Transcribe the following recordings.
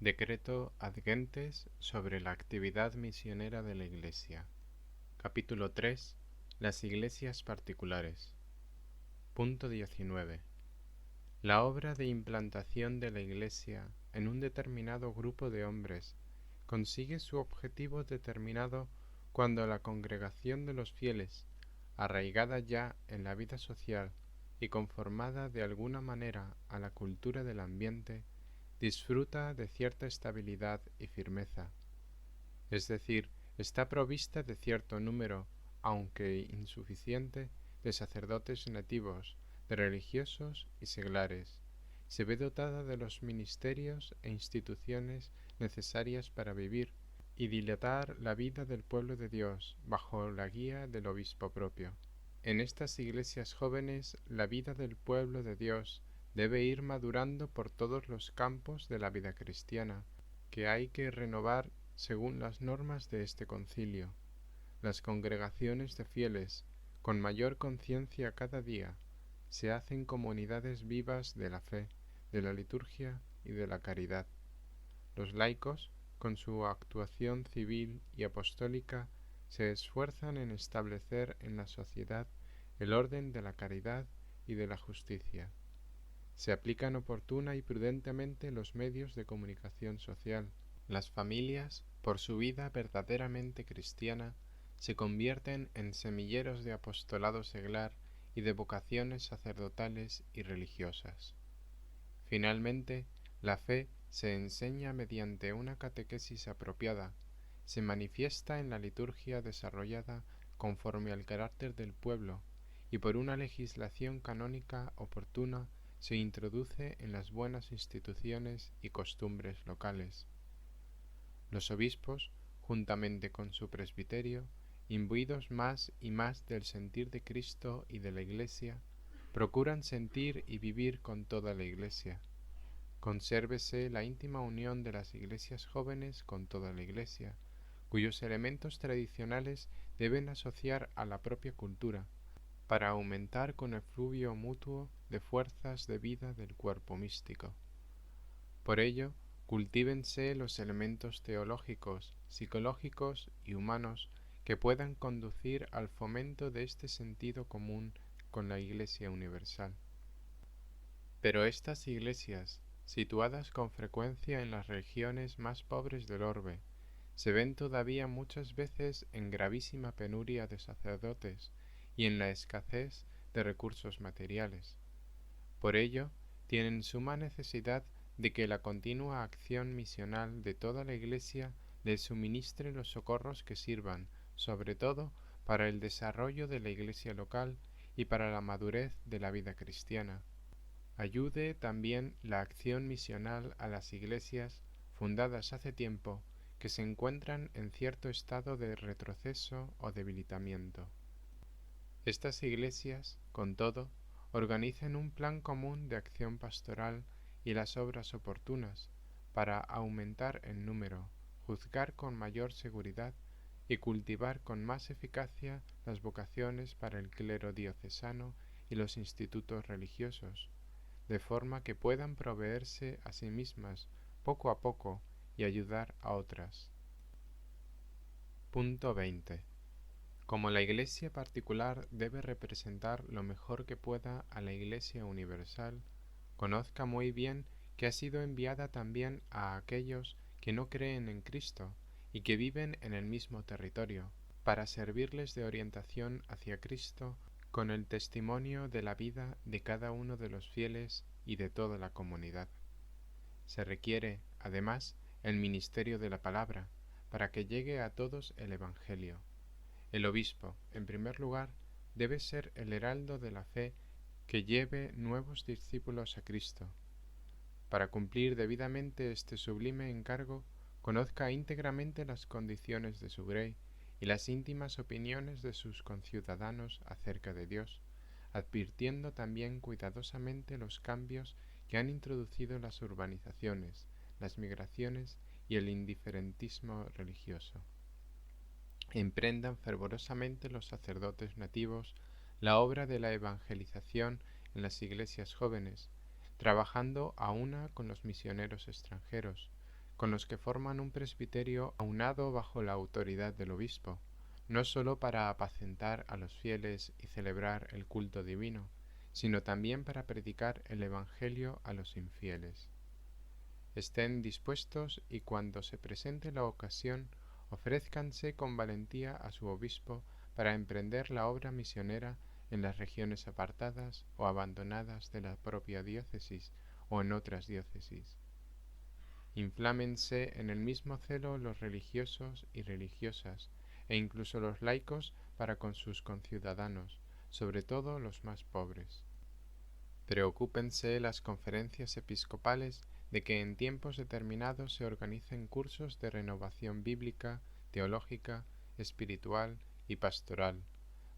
Decreto ad gentes sobre la actividad misionera de la Iglesia. Capítulo 3. Las iglesias particulares. Punto 19. La obra de implantación de la Iglesia en un determinado grupo de hombres consigue su objetivo determinado cuando la congregación de los fieles, arraigada ya en la vida social y conformada de alguna manera a la cultura del ambiente, disfruta de cierta estabilidad y firmeza, es decir, está provista de cierto número, aunque insuficiente, de sacerdotes nativos, de religiosos y seglares. Se ve dotada de los ministerios e instituciones necesarias para vivir y dilatar la vida del pueblo de Dios bajo la guía del obispo propio. En estas iglesias jóvenes, la vida del pueblo de Dios debe ir madurando por todos los campos de la vida cristiana, que hay que renovar según las normas de este concilio. Las congregaciones de fieles, con mayor conciencia cada día, se hacen comunidades vivas de la fe, de la liturgia y de la caridad. Los laicos, con su actuación civil y apostólica, se esfuerzan en establecer en la sociedad el orden de la caridad y de la justicia. Se aplican oportuna y prudentemente los medios de comunicación social. Las familias, por su vida verdaderamente cristiana, se convierten en semilleros de apostolado seglar y de vocaciones sacerdotales y religiosas. Finalmente, la fe se enseña mediante una catequesis apropiada, se manifiesta en la liturgia desarrollada conforme al carácter del pueblo y por una legislación canónica oportuna se introduce en las buenas instituciones y costumbres locales. Los obispos, juntamente con su presbiterio, imbuidos más y más del sentir de Cristo y de la Iglesia, procuran sentir y vivir con toda la Iglesia. Consérvese la íntima unión de las iglesias jóvenes con toda la Iglesia, cuyos elementos tradicionales deben asociar a la propia cultura, para aumentar con el fluvio mutuo de fuerzas de vida del cuerpo místico. Por ello, cultívense los elementos teológicos, psicológicos y humanos que puedan conducir al fomento de este sentido común con la Iglesia universal. Pero estas iglesias, situadas con frecuencia en las regiones más pobres del orbe, se ven todavía muchas veces en gravísima penuria de sacerdotes y en la escasez de recursos materiales. Por ello, tienen suma necesidad de que la continua acción misional de toda la Iglesia les suministre los socorros que sirvan, sobre todo, para el desarrollo de la Iglesia local y para la madurez de la vida cristiana. Ayude también la acción misional a las iglesias fundadas hace tiempo que se encuentran en cierto estado de retroceso o debilitamiento. Estas iglesias, con todo, organizan un plan común de acción pastoral y las obras oportunas para aumentar el número, juzgar con mayor seguridad y cultivar con más eficacia las vocaciones para el clero diocesano y los institutos religiosos, de forma que puedan proveerse a sí mismas poco a poco y ayudar a otras. Punto 20. Como la Iglesia particular debe representar lo mejor que pueda a la Iglesia universal, conozca muy bien que ha sido enviada también a aquellos que no creen en Cristo y que viven en el mismo territorio, para servirles de orientación hacia Cristo con el testimonio de la vida de cada uno de los fieles y de toda la comunidad. Se requiere, además, el ministerio de la palabra, para que llegue a todos el Evangelio. El obispo, en primer lugar, debe ser el heraldo de la fe que lleve nuevos discípulos a Cristo. Para cumplir debidamente este sublime encargo, conozca íntegramente las condiciones de su grey y las íntimas opiniones de sus conciudadanos acerca de Dios, advirtiendo también cuidadosamente los cambios que han introducido las urbanizaciones, las migraciones y el indiferentismo religioso. Emprendan fervorosamente los sacerdotes nativos la obra de la evangelización en las iglesias jóvenes, trabajando a una con los misioneros extranjeros, con los que forman un presbiterio aunado bajo la autoridad del obispo, no sólo para apacentar a los fieles y celebrar el culto divino, sino también para predicar el Evangelio a los infieles. Estén dispuestos y cuando se presente la ocasión, ofrézcanse con valentía a su obispo para emprender la obra misionera en las regiones apartadas o abandonadas de la propia diócesis o en otras diócesis. Inflámense en el mismo celo los religiosos y religiosas, e incluso los laicos para con sus conciudadanos, sobre todo los más pobres. Preocúpense las conferencias episcopales de que en tiempos determinados se organicen cursos de renovación bíblica, teológica, espiritual y pastoral,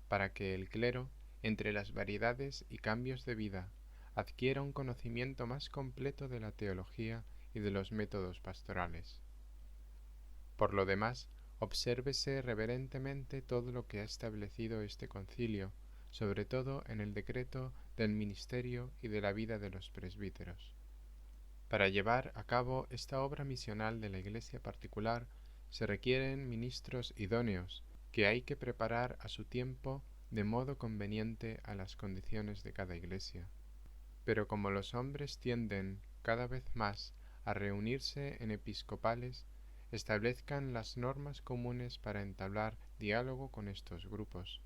para que el clero, entre las variedades y cambios de vida, adquiera un conocimiento más completo de la teología y de los métodos pastorales. Por lo demás, obsérvese reverentemente todo lo que ha establecido este concilio, sobre todo en el decreto del ministerio y de la vida de los presbíteros. Para llevar a cabo esta obra misional de la Iglesia particular se requieren ministros idóneos, que hay que preparar a su tiempo de modo conveniente a las condiciones de cada Iglesia. Pero como los hombres tienden cada vez más a reunirse en episcopales, establezcan las normas comunes para entablar diálogo con estos grupos.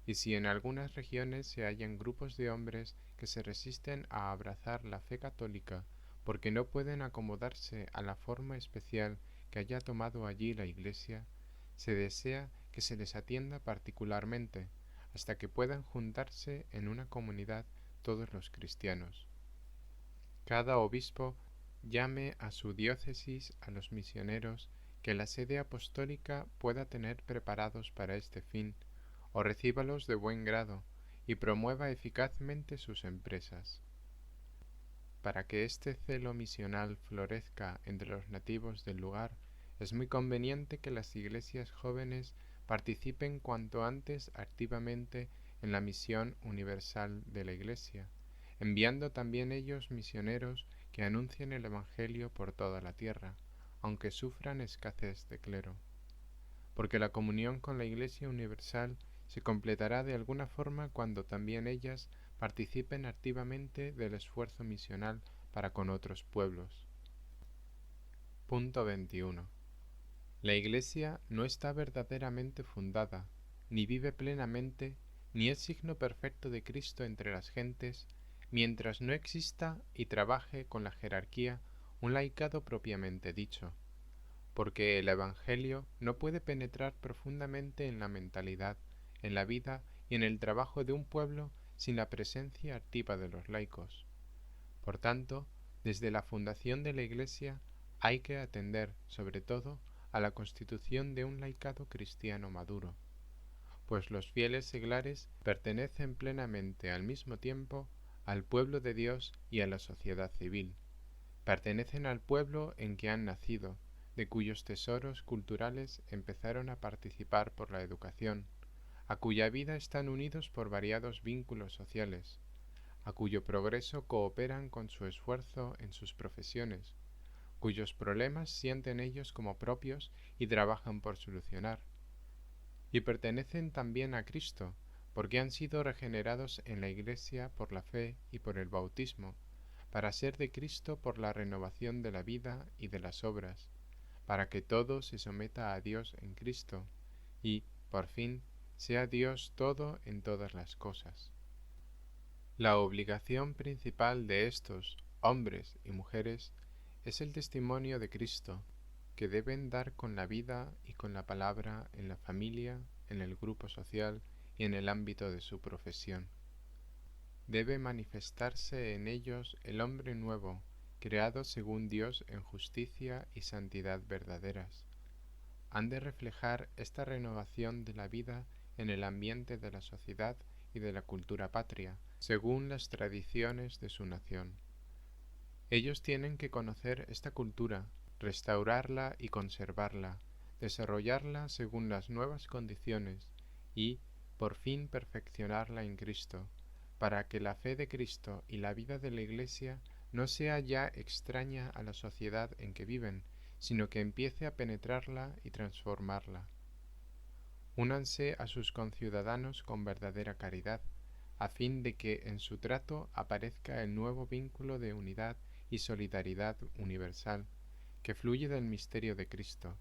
Y si en algunas regiones se hallan grupos de hombres que se resisten a abrazar la fe católica porque no pueden acomodarse a la forma especial que haya tomado allí la Iglesia, se desea que se les atienda particularmente hasta que puedan juntarse en una comunidad todos los cristianos. Cada obispo llame a su diócesis a los misioneros que la sede apostólica pueda tener preparados para este fin, o recíbalos de buen grado y promueva eficazmente sus empresas. Para que este celo misional florezca entre los nativos del lugar, es muy conveniente que las iglesias jóvenes participen cuanto antes activamente en la misión universal de la Iglesia, enviando también ellos misioneros que anuncien el Evangelio por toda la tierra, aunque sufran escasez de clero. Porque la comunión con la Iglesia universal se completará de alguna forma cuando también ellas participen activamente del esfuerzo misional para con otros pueblos. Punto 21. La Iglesia no está verdaderamente fundada, ni vive plenamente, ni es signo perfecto de Cristo entre las gentes, mientras no exista y trabaje con la jerarquía un laicado propiamente dicho, porque el Evangelio no puede penetrar profundamente en la mentalidad, en la vida y en el trabajo de un pueblo sin la presencia activa de los laicos. Por tanto, desde la fundación de la Iglesia hay que atender, sobre todo, a la constitución de un laicado cristiano maduro, pues los fieles seglares pertenecen plenamente al mismo tiempo al pueblo de Dios y a la sociedad civil. Pertenecen al pueblo en que han nacido, de cuyos tesoros culturales empezaron a participar por la educación, a cuya vida están unidos por variados vínculos sociales, a cuyo progreso cooperan con su esfuerzo en sus profesiones, cuyos problemas sienten ellos como propios y trabajan por solucionar. Y pertenecen también a Cristo, porque han sido regenerados en la Iglesia por la fe y por el bautismo, para ser de Cristo por la renovación de la vida y de las obras, para que todo se someta a Dios en Cristo, y, por fin, sea Dios todo en todas las cosas. La obligación principal de estos hombres y mujeres es el testimonio de Cristo, que deben dar con la vida y con la palabra en la familia, en el grupo social y en el ámbito de su profesión. Debe manifestarse en ellos el hombre nuevo, creado según Dios en justicia y santidad verdaderas. Han de reflejar esta renovación de la vida en el ambiente de la sociedad y de la cultura patria, según las tradiciones de su nación. Ellos tienen que conocer esta cultura, restaurarla y conservarla, desarrollarla según las nuevas condiciones y, por fin, perfeccionarla en Cristo, para que la fe de Cristo y la vida de la Iglesia no sea ya extraña a la sociedad en que viven, sino que empiece a penetrarla y transformarla. Únanse a sus conciudadanos con verdadera caridad, a fin de que en su trato aparezca el nuevo vínculo de unidad y solidaridad universal, que fluye del misterio de Cristo.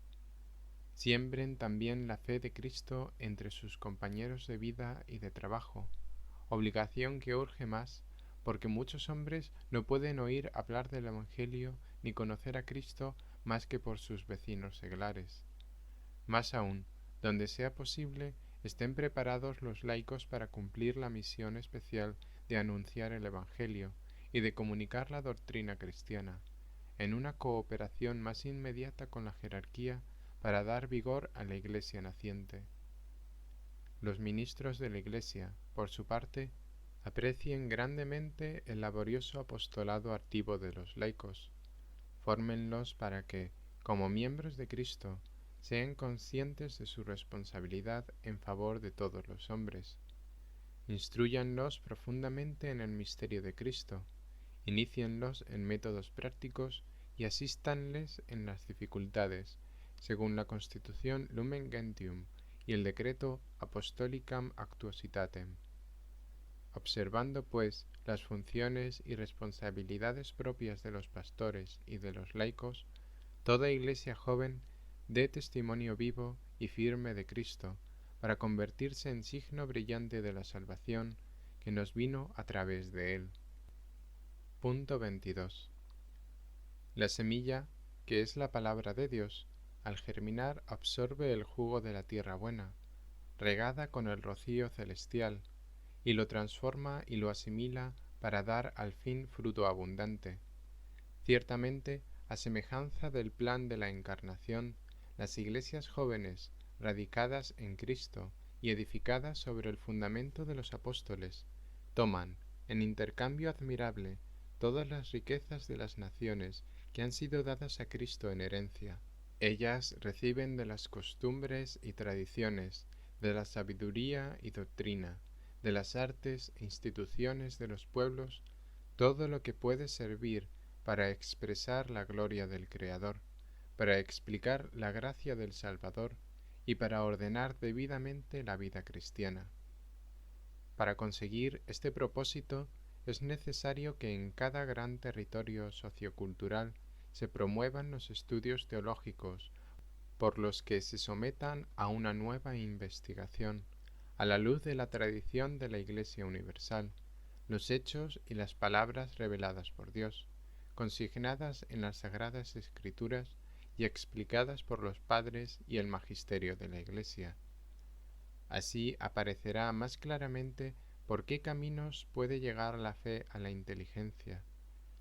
Siembren también la fe de Cristo entre sus compañeros de vida y de trabajo, obligación que urge más, porque muchos hombres no pueden oír hablar del Evangelio ni conocer a Cristo más que por sus vecinos seglares. Más aún, donde sea posible, estén preparados los laicos para cumplir la misión especial de anunciar el Evangelio y de comunicar la doctrina cristiana, en una cooperación más inmediata con la jerarquía para dar vigor a la Iglesia naciente. Los ministros de la Iglesia, por su parte, aprecien grandemente el laborioso apostolado activo de los laicos. Fórmenlos para que, como miembros de Cristo, sean conscientes de su responsabilidad en favor de todos los hombres. Instrúyanlos profundamente en el misterio de Cristo, inícienlos en métodos prácticos y asístanles en las dificultades, según la Constitución Lumen Gentium y el decreto Apostolicam Actuositatem. Observando, pues, las funciones y responsabilidades propias de los pastores y de los laicos, toda iglesia joven dé testimonio vivo y firme de Cristo, para convertirse en signo brillante de la salvación que nos vino a través de él. Punto 22. La semilla, que es la palabra de Dios, al germinar absorbe el jugo de la tierra buena, regada con el rocío celestial, y lo transforma y lo asimila para dar al fin fruto abundante. Ciertamente, a semejanza del plan de la Encarnación, las iglesias jóvenes, radicadas en Cristo y edificadas sobre el fundamento de los apóstoles, toman, en intercambio admirable, todas las riquezas de las naciones que han sido dadas a Cristo en herencia. Ellas reciben de las costumbres y tradiciones, de la sabiduría y doctrina, de las artes e instituciones de los pueblos, todo lo que puede servir para expresar la gloria del Creador, para explicar la gracia del Salvador y para ordenar debidamente la vida cristiana. Para conseguir este propósito es necesario que en cada gran territorio sociocultural se promuevan los estudios teológicos por los que se sometan a una nueva investigación, a la luz de la tradición de la Iglesia Universal, los hechos y las palabras reveladas por Dios, consignadas en las Sagradas Escrituras y explicadas por los padres y el magisterio de la Iglesia. Así aparecerá más claramente por qué caminos puede llegar la fe a la inteligencia,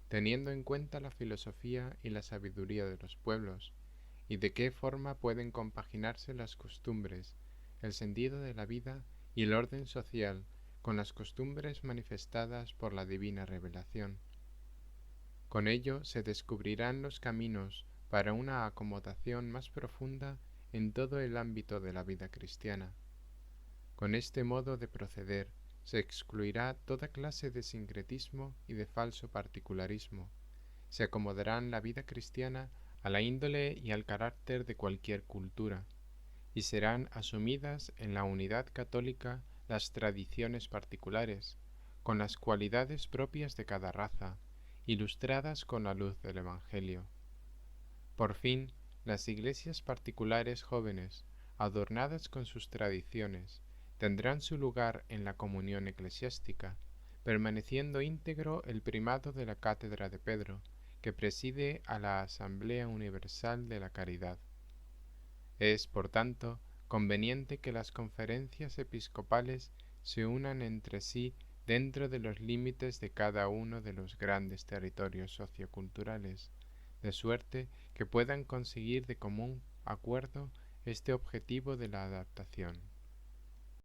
teniendo en cuenta la filosofía y la sabiduría de los pueblos, y de qué forma pueden compaginarse las costumbres, el sentido de la vida y el orden social con las costumbres manifestadas por la divina revelación. Con ello se descubrirán los caminos para una acomodación más profunda en todo el ámbito de la vida cristiana. Con este modo de proceder se excluirá toda clase de sincretismo y de falso particularismo. Se acomodarán la vida cristiana a la índole y al carácter de cualquier cultura, y serán asumidas en la unidad católica las tradiciones particulares, con las cualidades propias de cada raza, ilustradas con la luz del Evangelio. Por fin, las iglesias particulares jóvenes, adornadas con sus tradiciones, tendrán su lugar en la comunión eclesiástica, permaneciendo íntegro el primado de la cátedra de Pedro, que preside a la Asamblea Universal de la Caridad. Es, por tanto, conveniente que las conferencias episcopales se unan entre sí dentro de los límites de cada uno de los grandes territorios socioculturales, de suerte que puedan conseguir de común acuerdo este objetivo de la adaptación.